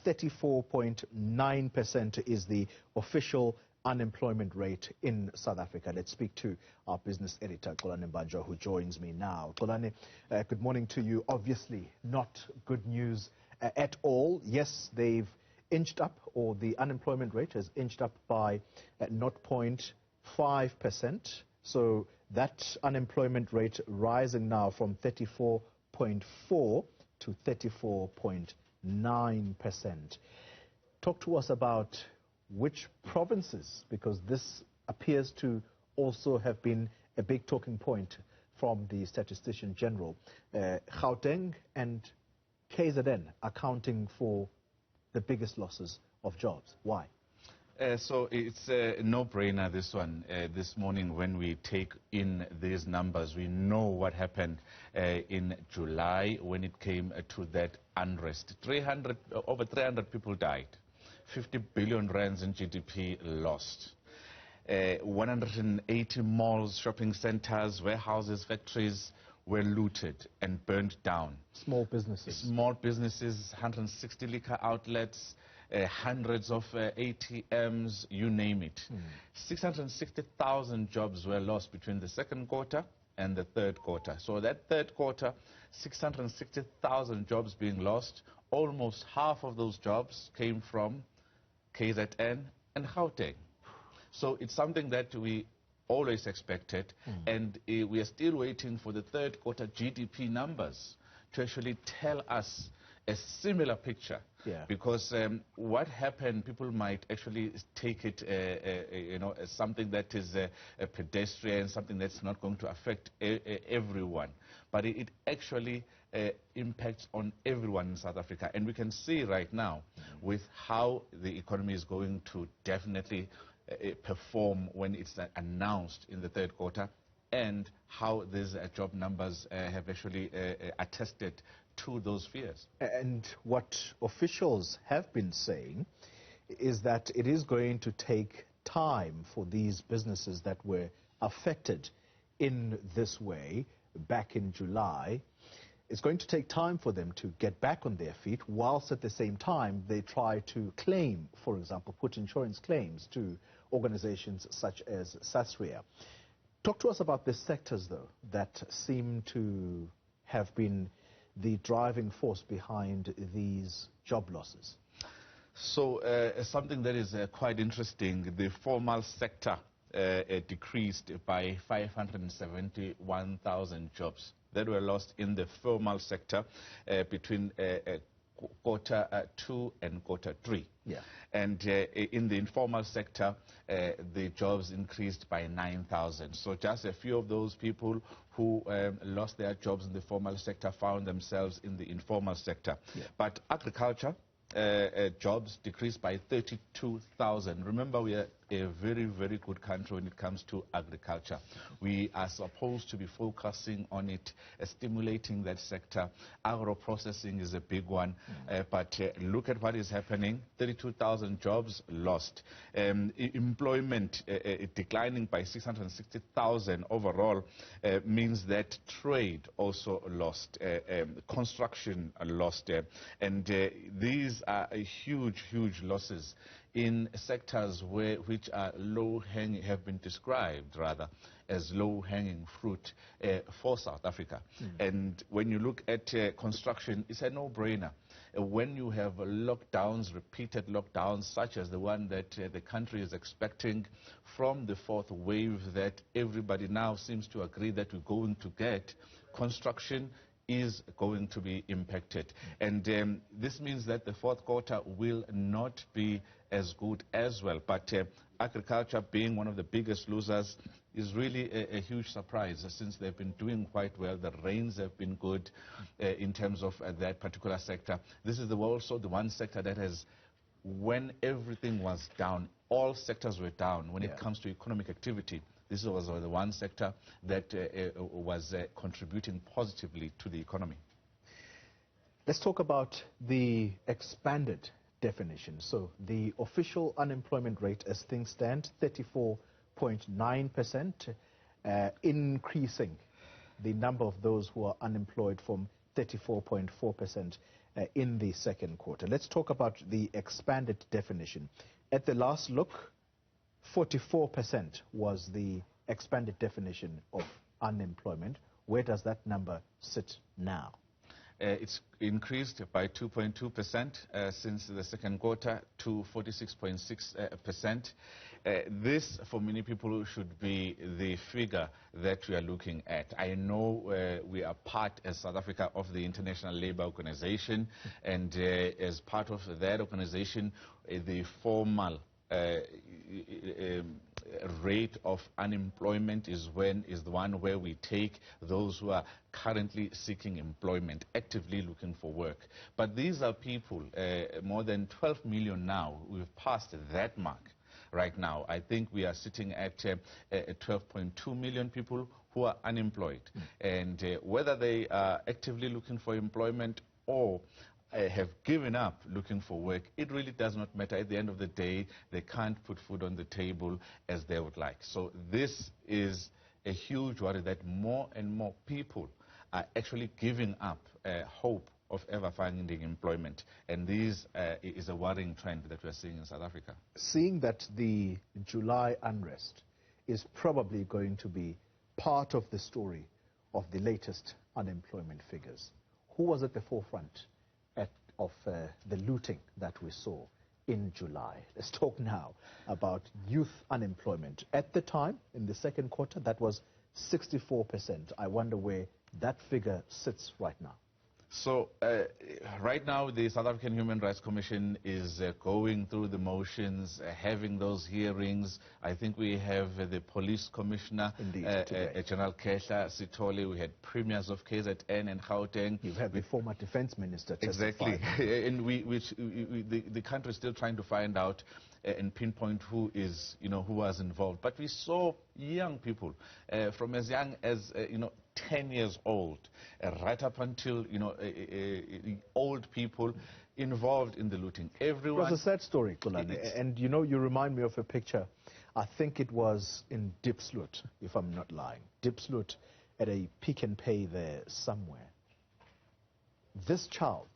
34.9% is the official unemployment rate in South Africa. Let's speak to our business editor, Xolani Mbanjwa, who joins me now. Xolani, good morning to you. Obviously, not good news at all. Yes, they've inched up, or the unemployment rate has inched up by 0.5%. So that unemployment rate rising now from 34.4 to 34.9%. Talk to us about which provinces, because this appears to also have been a big talking point from the Statistician General. Gauteng and KZN accounting for the biggest losses of jobs. Why? So it's a no-brainer, this one. This morning when we take in these numbers, we know what happened in July when it came to that unrest. Over 300 people died. 50 billion rands in GDP lost. 180 malls, shopping centers, warehouses, factories were looted and burned down. Small businesses. Small businesses, 160 liquor outlets, hundreds of ATMs, you name it. 660,000 jobs were lost between the second quarter and the third quarter. So that third quarter, 660,000 jobs being lost, almost half of those jobs came from KZN and Gauteng. So it's something that we always expected, and we are still waiting for the third quarter GDP numbers to actually tell us a similar picture. Yeah. Because what happened, people might actually take it as something that is a pedestrian, something that's not going to affect everyone. But it actually impacts on everyone in South Africa. And we can see right now with how the economy is going to definitely perform when it's announced in the third quarter, and how these job numbers have actually attested to those fears. And what officials have been saying is that it is going to take time for these businesses that were affected in this way back in July. It's going to take time for them to get back on their feet, whilst at the same time they try to claim, for example, put insurance claims to organizations such as SASRIA. Talk to us about the sectors, though, that seem to have been the driving force behind these job losses. So something that is quite interesting, the formal sector decreased by 571,000 jobs that were lost in the formal sector between quarter 2 and quarter 3. Yeah. And in the informal sector, the jobs increased by 9,000. So just a few of those people who lost their jobs in the formal sector found themselves in the informal sector. Yeah. But agriculture jobs decreased by 32,000. Remember, we are a very, very good country when it comes to agriculture. We are supposed to be focusing on it, stimulating that sector. Agro-processing is a big one, but look at what is happening. 32,000 jobs lost. Employment declining by 660,000 overall means that trade also lost, construction lost, and these are huge, huge losses in sectors which are low-hanging, have been described rather as low-hanging fruit for South Africa. And when you look at construction, it's a no-brainer. When you have lockdowns, repeated lockdowns, such as the one that the country is expecting from the fourth wave that everybody now seems to agree that we're going to get, construction is going to be impacted. And this means that the fourth quarter will not be as good as well. But agriculture, being one of the biggest losers, is really a huge surprise, since they've been doing quite well. The rains have been good in terms of that particular sector. This is also the one sector that has, when everything was down, all sectors were down when it comes to economic activity. This was the one sector that was contributing positively to the economy. Let's talk about the expanded definition. So the official unemployment rate as things stand, 34.9%, increasing the number of those who are unemployed from 34.4% in the second quarter. Let's talk about the expanded definition. At the last look, 44% was the expanded definition of unemployment. Where does that number sit now? It's increased by 2.2% since the second quarter to 46.6%. This, for many people, should be the figure that we are looking at. I know we are part, as South Africa, of the International Labour Organization, and as part of that organization, the formal rate of unemployment is the one where we take those who are currently seeking employment, actively looking for work. But these are people, more than 12 million now. We've passed that mark right now. I think we are sitting at 12.2 million people who are unemployed. And whether they are actively looking for employment or have given up looking for work, it really does not matter. At the end of the day, they can't put food on the table as they would like. So this is a huge worry that more and more people are actually giving up hope of ever finding employment. And this is a worrying trend that we're seeing in South Africa. Seeing that the July unrest is probably going to be part of the story of the latest unemployment figures, who was at the forefront of the looting that we saw in July? Let's talk now about youth unemployment. At the time, in the second quarter, that was 64%. I wonder where that figure sits right now. So right now, the South African Human Rights Commission is going through the motions, having those hearings. I think we have the police commissioner, General Kehla Sithole. We had premiers of KZN and Gauteng. You've had the former defense minister testify. Exactly. And the country is still trying to find out and pinpoint who was involved. But we saw young people from as young as 10 years old, right up until old people involved in the looting. Everyone. It was a sad story, Kulane. And you remind me of a picture. I think it was in Diepsloot, if I'm not lying. Diepsloot, at a Pick n Pay there somewhere. This child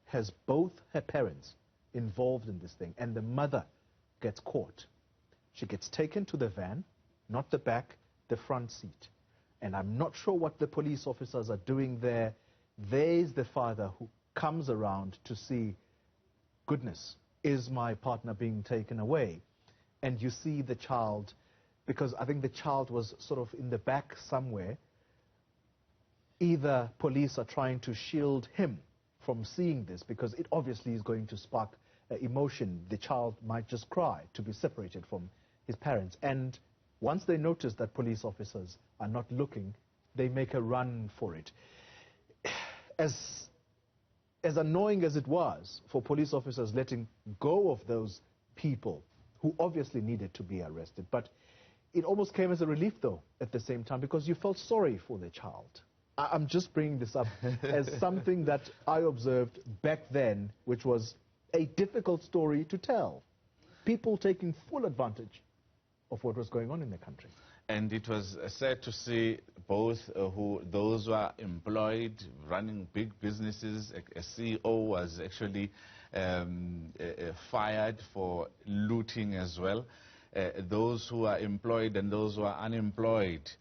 has both her parents involved in this thing, and the mother gets caught. She gets taken to the van, not the back, the front seat. And I'm not sure what the police officers are doing there. There's the father who comes around to see, goodness, is my partner being taken away? And you see the child, because I think the child was sort of in the back somewhere. Either police are trying to shield him from seeing this, because it obviously is going to spark emotion. The child might just cry to be separated from his parents. And once they notice that police officers are not looking, they make a run for it. As annoying as it was for police officers letting go of those people who obviously needed to be arrested, but it almost came as a relief, though, at the same time, because you felt sorry for the child. I'm just bringing this up as something that I observed back then, which was a difficult story to tell. People taking full advantage of what was going on in the country. And it was sad to see both those who are employed, running big businesses. A CEO was actually fired for looting as well. Those who are employed and those who are unemployed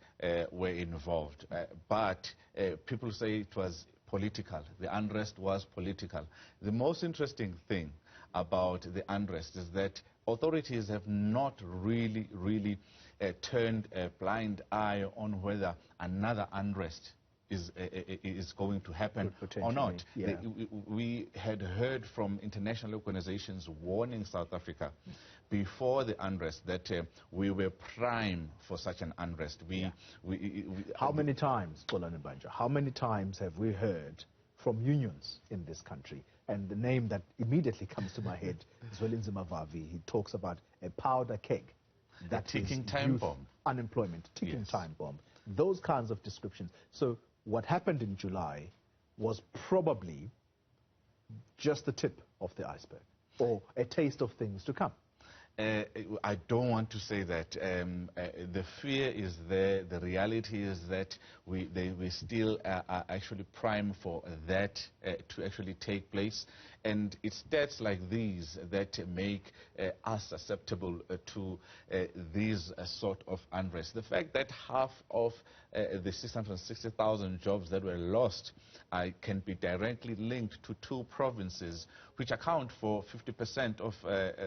were involved. But people say it was political. The unrest was political. The most interesting thing about the unrest is that authorities have not really turned a blind eye on whether another unrest is going to happen or not. Yeah. We had heard from international organizations warning South Africa before the unrest that we were prime for such an unrest. How many times, Kolani Banja, how many times have we heard from unions in this country? And the name that immediately comes to my head is Zwelinzima Mavavi. He talks about a powder keg. That ticking time bomb. Unemployment, ticking time bomb. Those kinds of descriptions. So what happened in July was probably just the tip of the iceberg, or a taste of things to come. I don't want to say that. The fear is there. The reality is that we still are actually prime for that to actually take place. And it's stats like these that make us susceptible to these sort of unrest. The fact that half of the 660,000 jobs that were lost can be directly linked to two provinces, which account for 50% of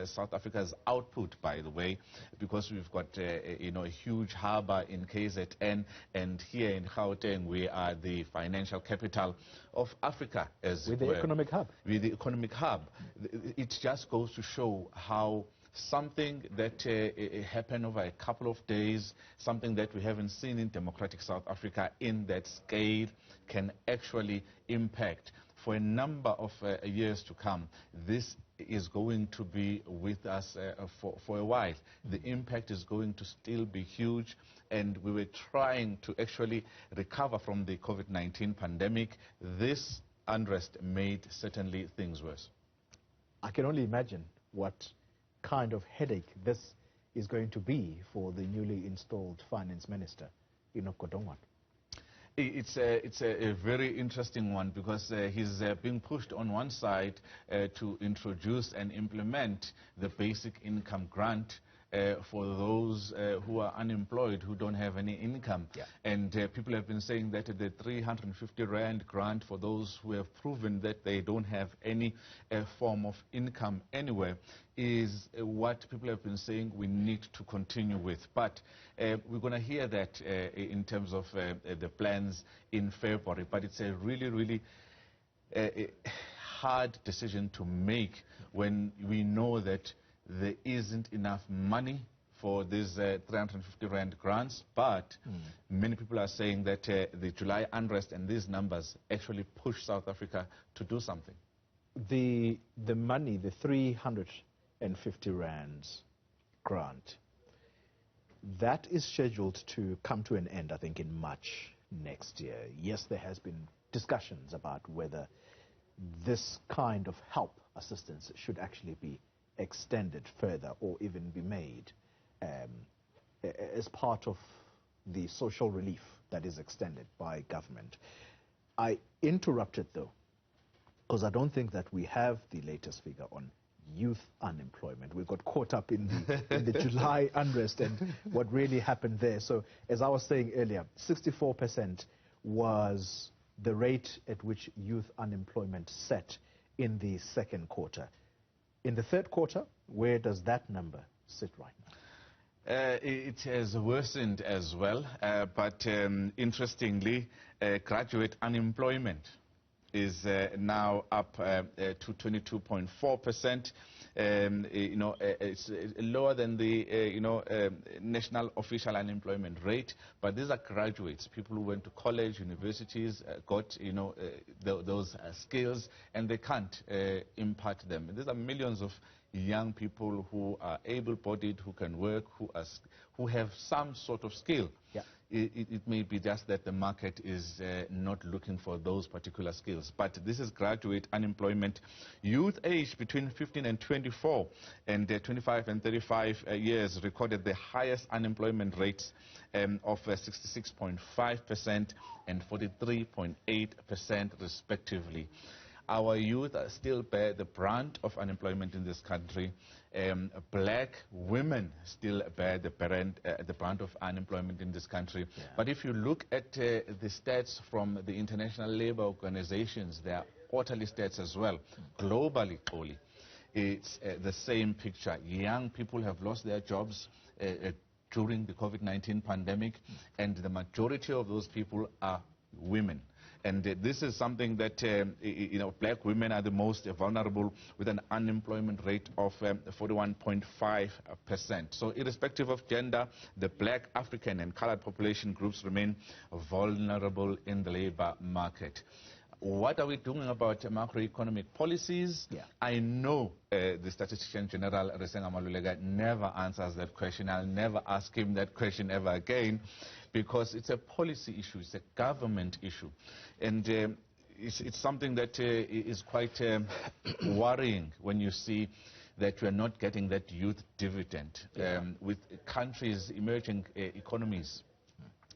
South Africa's output, by the way, because we've got a huge harbour in KZN, and here in Gauteng we are the financial capital of Africa, as with the economic hub. With the economic hub. It just goes to show how something that happened over a couple of days, something that we haven't seen in democratic South Africa in that scale, can actually impact for a number of years to come. This is going to be with us for a while. The impact is going to still be huge, and we were trying to actually recover from the COVID-19 pandemic. This unrest made certainly things worse. I can only imagine what kind of headache this is going to be for the newly installed finance minister, Godongwana. It's a very interesting one, because he's being pushed on one side to introduce and implement the basic income grant for those who are unemployed, who don't have any income. Yeah. And people have been saying that the 350 Rand grant for those who have proven that they don't have any form of income anywhere is what people have been saying we need to continue with. But we're going to hear that in terms of the plans in February. But it's a really, really hard decision to make when we know that there isn't enough money for these 350 Rand grants, but many people are saying that the July unrest and these numbers actually push South Africa to do something. The money, the 350 Rands grant, that is scheduled to come to an end, I think, in March next year. Yes, there has been discussions about whether this kind of help, assistance, should actually be extended further or even be made as part of the social relief that is extended by government. I interrupted, though, because I don't think that we have the latest figure on youth unemployment. We got caught up in the July unrest and what really happened there. So, as I was saying earlier, 64% was the rate at which youth unemployment set in the second quarter. In the third quarter, where does that number sit right now? It has worsened as well, but interestingly, graduate unemployment is now up to 22.4%. It's lower than the national official unemployment rate, but these are graduates, people who went to college, universities, got those skills, and they can't impart them. These are millions of young people who are able-bodied, who can work, who have some sort of skill. Yeah. It may be just that the market is not looking for those particular skills. But this is graduate unemployment. Youth aged between 15 and 24 and 25 and 35 years recorded the highest unemployment rates of 66.5% and 43.8% respectively. Our youth still bear the brunt of unemployment in this country. Black women still bear the brunt of unemployment in this country. Yeah. But if you look at the stats from the International Labour Organizations, they are quarterly stats as well, globally, it's the same picture. Young people have lost their jobs during the COVID-19 pandemic, and the majority of those people are women. And this is something that, black women are the most vulnerable, with an unemployment rate of 41.5%. So irrespective of gender, the black, African and colored population groups remain vulnerable in the labor market. What are we doing about macroeconomic policies? Yeah. I know the Statistician General, Resenga Malulega, never answers that question. I'll never ask him that question ever again, because it's a policy issue, it's a government issue. And it's something that is quite worrying when you see that we are not getting that youth dividend. With countries, emerging economies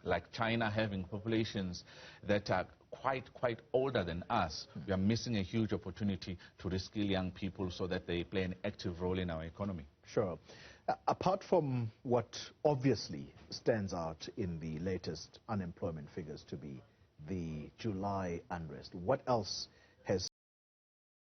like China having populations that are quite older than us, we are missing a huge opportunity to reskill young people so that they play an active role in our economy. Sure. Apart from what obviously stands out in the latest unemployment figures to be the July unrest, what else